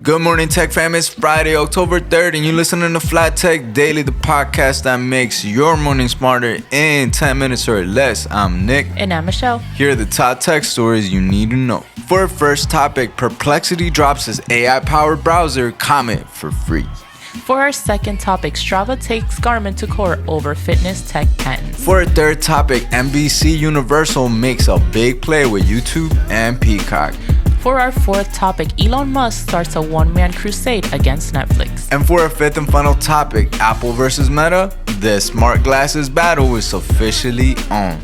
Good morning, Tech fam. It's Friday, October 3rd, and you're listening to FLYTECH Daily, the podcast that makes your morning smarter in 10 minutes or less. I'm Nick. And I'm Michelle. Here are the top tech stories you need to know. For our first topic, Perplexity drops its AI-powered browser, Comet, for free. For our second topic, Strava takes Garmin to court over fitness tech patents. For our third topic, NBCUniversal makes a big play with YouTube and Peacock. For our fourth topic, Elon Musk starts a one-man crusade against Netflix. And for our fifth and final topic, Apple versus Meta, the smart glasses battle is officially on.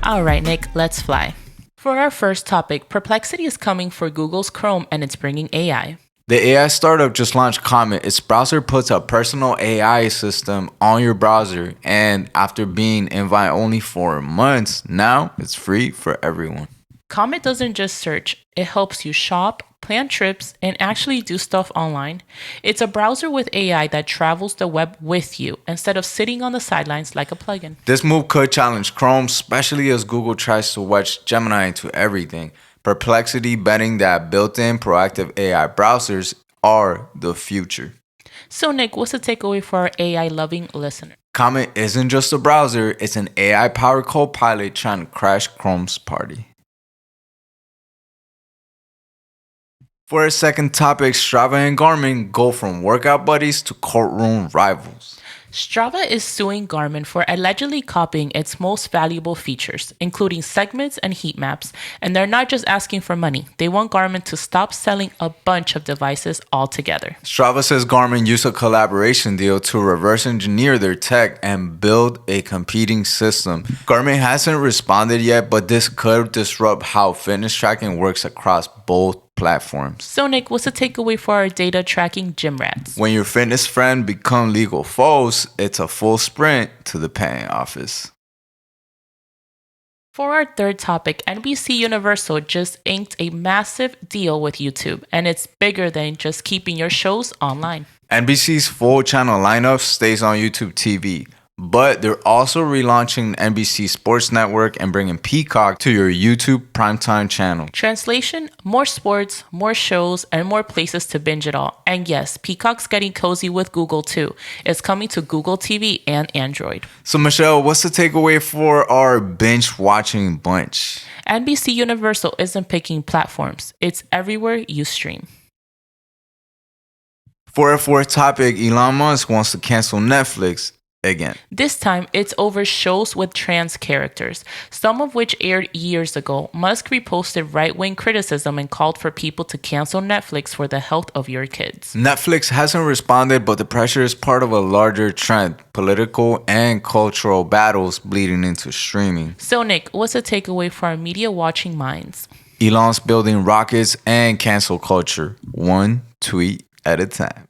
All right, Nick, let's fly. For our first topic, Perplexity is coming for Google's Chrome and it's bringing AI. The AI startup just launched Comet. Its browser puts a personal AI system on your browser, and after being invite only for months, now it's free for everyone. Comet doesn't just search, it helps you shop, plan trips, and actually do stuff online. It's a browser with AI that travels the web with you instead of sitting on the sidelines like a plugin. This move could challenge Chrome, especially as Google tries to wedge Gemini into everything. Perplexity betting that built-in proactive AI browsers are the future. So Nick, what's the takeaway for our AI-loving listener? Comet isn't just a browser, it's an AI-powered co-pilot trying to crash Chrome's party. For our second topic, Strava and Garmin go from workout buddies to courtroom rivals. Strava is suing Garmin for allegedly copying its most valuable features, including segments and heat maps, and they're not just asking for money. They want Garmin to stop selling a bunch of devices altogether. Strava says Garmin used a collaboration deal to reverse engineer their tech and build a competing system. Garmin hasn't responded yet, but this could disrupt how fitness tracking works across both platforms. So Nick, what's the takeaway for our data tracking gym rats? When your fitness friend become legal foes, it's a full sprint to the patent office. For our third topic, NBCUniversal just inked a massive deal with YouTube, and it's bigger than just keeping your shows online. NBC's full channel lineup stays on YouTube TV, but they're also relaunching NBC Sports Network and bringing Peacock to your YouTube primetime channel. Translation, more sports, more shows, and more places to binge it all. And yes, Peacock's getting cozy with Google too. It's coming to Google TV and Android. So Michelle, what's the takeaway for our binge watching bunch? NBCUniversal isn't picking platforms. It's everywhere you stream. For our fourth topic, Elon Musk wants to cancel Netflix again. This time, it's over shows with trans characters, some of which aired years ago. Musk reposted right-wing criticism and called for people to cancel Netflix for the health of your kids. Netflix hasn't responded, but the pressure is part of a larger trend, political and cultural battles bleeding into streaming. So Nick, what's the takeaway for our media watching minds? Elon's building rockets and cancel culture, one tweet at a time.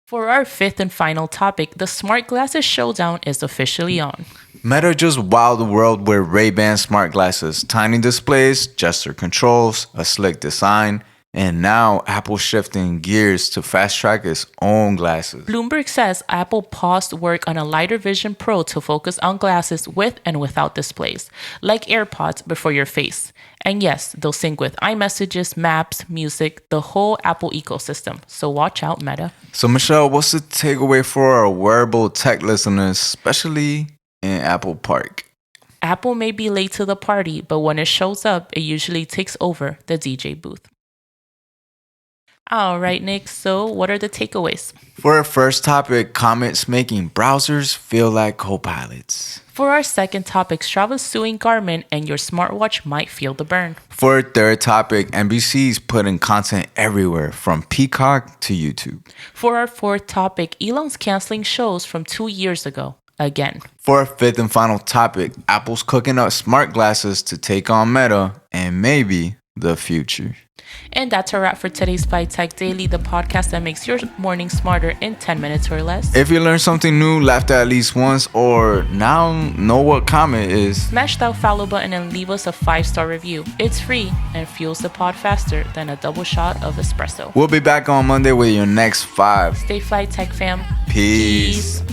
For our fifth and final topic, the smart glasses showdown is officially on. Meta just wowed the world with Ray-Ban smart glasses, tiny displays, gesture controls, a slick design, and now Apple shifting gears to fast-track its own glasses. Bloomberg says Apple paused work on a lighter vision Pro to focus on glasses with and without displays, like AirPods before your face. And yes, they'll sync with iMessages, Maps, music, the whole Apple ecosystem. So watch out, Meta. So Michelle, what's the takeaway for our wearable tech listeners, especially in Apple Park? Apple may be late to the party, but when it shows up, it usually takes over the DJ booth. All right, Nick, so what are the takeaways? For our first topic, Comet's making browsers feel like co-pilots. For our second topic, Strava's suing Garmin and your smartwatch might feel the burn. For our third topic, NBC's putting content everywhere from Peacock to YouTube. For our fourth topic, Elon's canceling shows from 2 years ago. Again. For our fifth and final topic, Apple's cooking up smart glasses to take on Meta and maybe the future. And that's a wrap for today's FLYTECH Daily, the podcast that makes your morning smarter in 10 minutes or less. If you learned something new, laughed at least once, or now know what Comet is, smash that follow button and leave us a 5-star review. It's free and fuels the pod faster than a double shot of espresso. We'll be back on Monday with your next 5. Stay FLYTECH, fam. Peace.